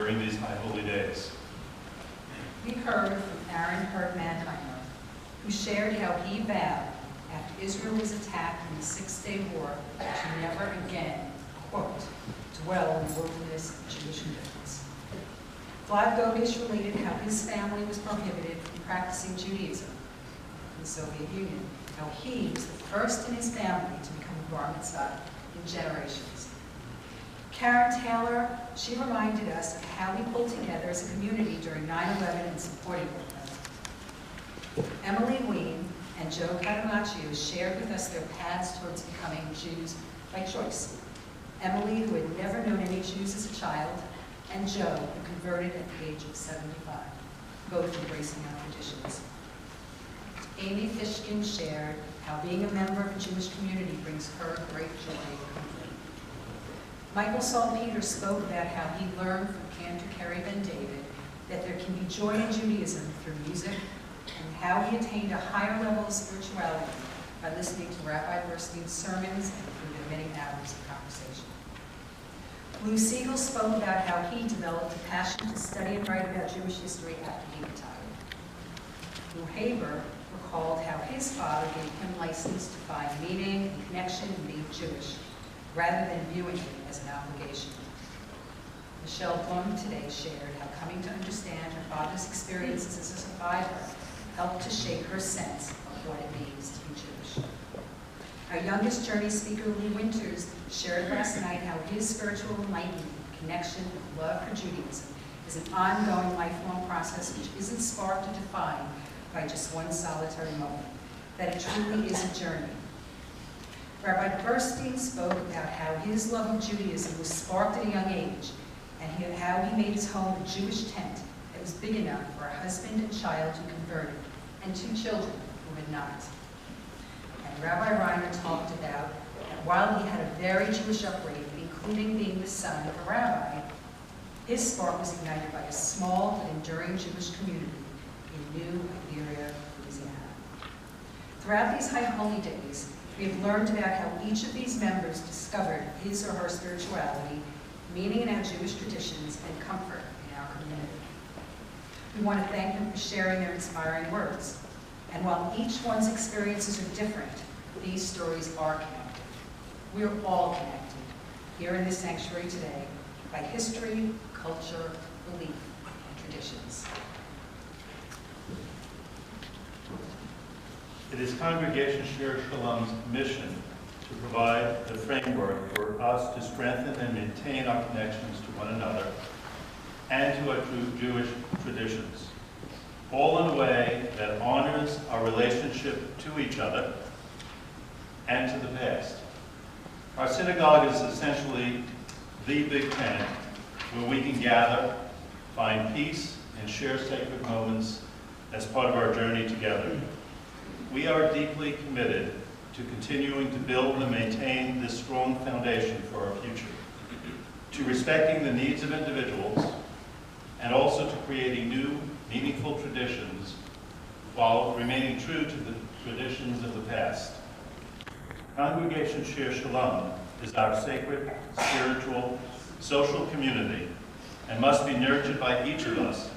during these high holy days. We heard from Aaron Manheimer, who shared how he vowed after Israel was attacked in the Six-Day War to never again, quote, dwell in the wilderness of Jewish indifference. Vlad Gogish related how his family was prohibited from practicing Judaism in the Soviet Union, how he was the first in his family to become a bar mitzvah in generations. Karen Taylor, she reminded us of how we pulled together as a community during 9/11 and supported one another. Emily Ween and Joe Catamaccio shared with us their paths towards becoming Jews by choice. Emily, who had never known any Jews as a child, and Joe, who converted at the age of 75, both embracing our traditions. Amy Fishkin shared how being a member of a Jewish community brings her great joy and comfort. Michael Salpeter spoke about how he learned from Cantor Kerry Ben David that there can be joy in Judaism through music, and how he attained a higher level of spirituality by listening to Rabbi Bernstein's sermons and through the many hours of conversation. Lou Siegel spoke about how he developed a passion to study and write about Jewish history after he retired. Lou Haber recalled how his father gave him license to find meaning and connection in being Jewish, rather than viewing it as an obligation. Michelle Blum today shared how coming to understand her father's experiences as a survivor helped to shape her sense of what it means to be Jewish. Our youngest journey speaker, Lee Winters, shared last night how his spiritual enlightenment, connection, and love for Judaism is an ongoing, lifelong process which isn't sparked or defined by just one solitary moment, that it truly is a journey. Rabbi Bernstein spoke about how his love of Judaism was sparked at a young age, and how he made his home a Jewish tent that was big enough for a husband and child who converted, and 2 children who had not. And Rabbi Reiner talked about that while he had a very Jewish upbringing, including being the son of a rabbi, his spark was ignited by a small but enduring Jewish community in New Iberia, Louisiana. Throughout these high holy days, we have learned about how each of these members discovered his or her spirituality, meaning in our Jewish traditions, and comfort in our community. We want to thank them for sharing their inspiring words. And while each one's experiences are different, these stories are connected. We are all connected here in this sanctuary today by history, culture, belief, and traditions. It is Congregation Shir Shalom's mission to provide the framework for us to strengthen and maintain our connections to one another and to our true Jewish traditions, all in a way that honors our relationship to each other and to the past. Our synagogue is essentially the big tent where we can gather, find peace, and share sacred moments as part of our journey together. We are deeply committed to continuing to build and maintain this strong foundation for our future, to respecting the needs of individuals, and also to creating new, meaningful traditions while remaining true to the traditions of the past. Congregation Shir Shalom is our sacred, spiritual, social community and must be nurtured by each of us.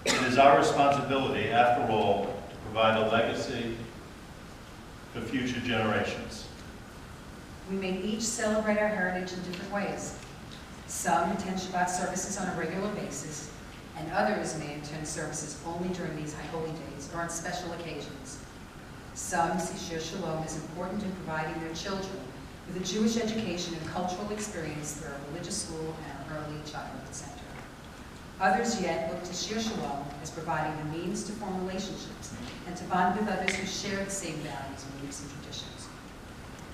It is our responsibility, after all, to provide a legacy for future generations. We may each celebrate our heritage in different ways. Some attend Shabbat services on a regular basis, and others may attend services only during these high holy days or on special occasions. Some see Shir Shalom as important in providing their children with a Jewish education and cultural experience through a religious school and an early childhood center. Others yet look to Shir Shalom as providing the means to form relationships and to bond with others who share the same values, beliefs, and traditions.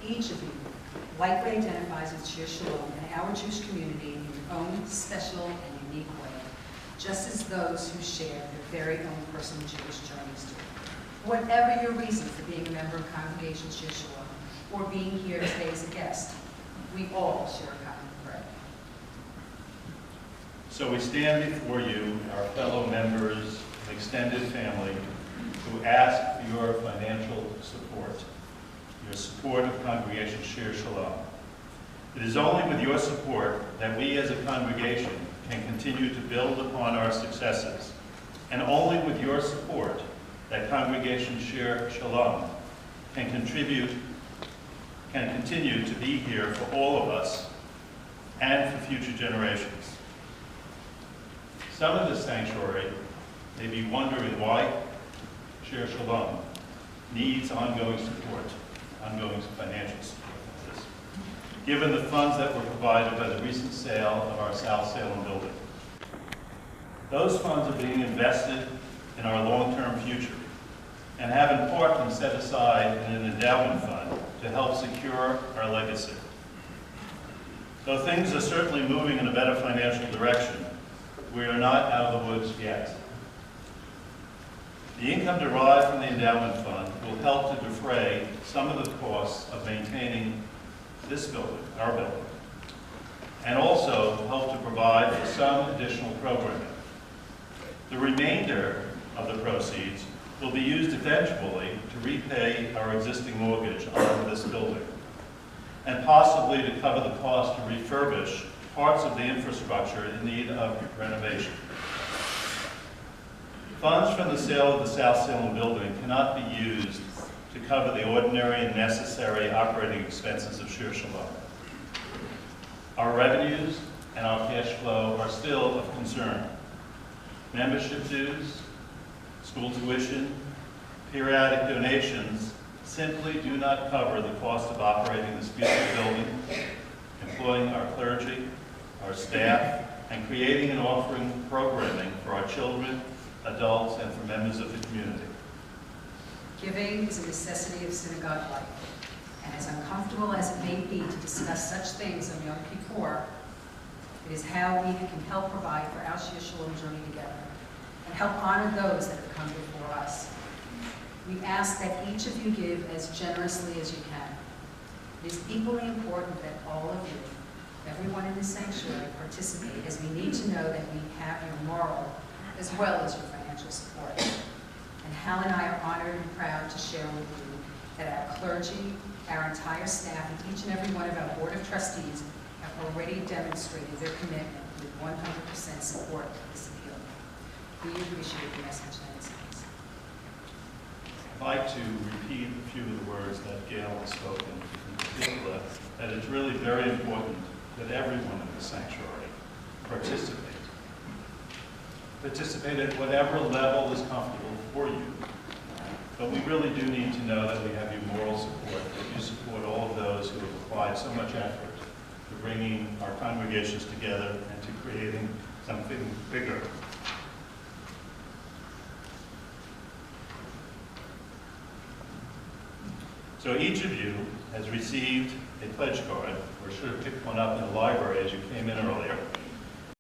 Each of you likely identifies with Shir Shalom and our Jewish community in your own special and unique way, just as those who share their very own personal Jewish journeys do. Whatever your reason for being a member of Congregation Shir Shalom or being here today as a guest, we all share a common thread. So we stand before you, our fellow members and extended family, who ask for your financial support of Congregation Shir Shalom. It is only with your support that we as a congregation can continue to build upon our successes, and only with your support that Congregation Shir Shalom can continue to be here for all of us and for future generations. Some in this sanctuary may be wondering why Shir Shalom needs ongoing support, ongoing financial support, that is, given the funds that were provided by the recent sale of our South Salem building. Those funds are being invested in our long-term future and have in part been set aside in an endowment fund to help secure our legacy. Though things are certainly moving in a better financial direction, we are not out of the woods yet. The income derived from the endowment fund will help to defray some of the costs of maintaining this building, our building, and also help to provide for some additional programming. The remainder of the proceeds will be used eventually to repay our existing mortgage on this building, and possibly to cover the cost to refurbish parts of the infrastructure in need of renovation. Funds from the sale of the South Salem building cannot be used to cover the ordinary and necessary operating expenses of Shir Shalom. Our revenues and our cash flow are still of concern. Membership dues, school tuition, periodic donations simply do not cover the cost of operating this beautiful building, employing our clergy, our staff, and creating and offering programming for our children, adults, and for members of the community. Giving is a necessity of synagogue life, and as uncomfortable as it may be to discuss such things on Yom Kippur, it is how we can help provide for our Shir Shalom journey together and help honor those that have come before us. We ask that each of you give as generously as you can. It is equally important that all of you, everyone in this sanctuary, participate, as we need to know that we have your moral as well as your financial support. And Hal and I are honored and proud to share with you that our clergy, our entire staff, and each and every one of our Board of Trustees have already demonstrated their commitment with 100% support of this appeal. We appreciate the message that it sends. I'd like to repeat a few of the words that Gale has spoken, in particular, that it's really very important that everyone in the sanctuary participate. Participate at whatever level is comfortable for you. But we really do need to know that we have your moral support, that you support all of those who have applied so much effort to bringing our congregations together and to creating something bigger. So each of you has received a pledge card, or should have picked one up in the library as you came in earlier.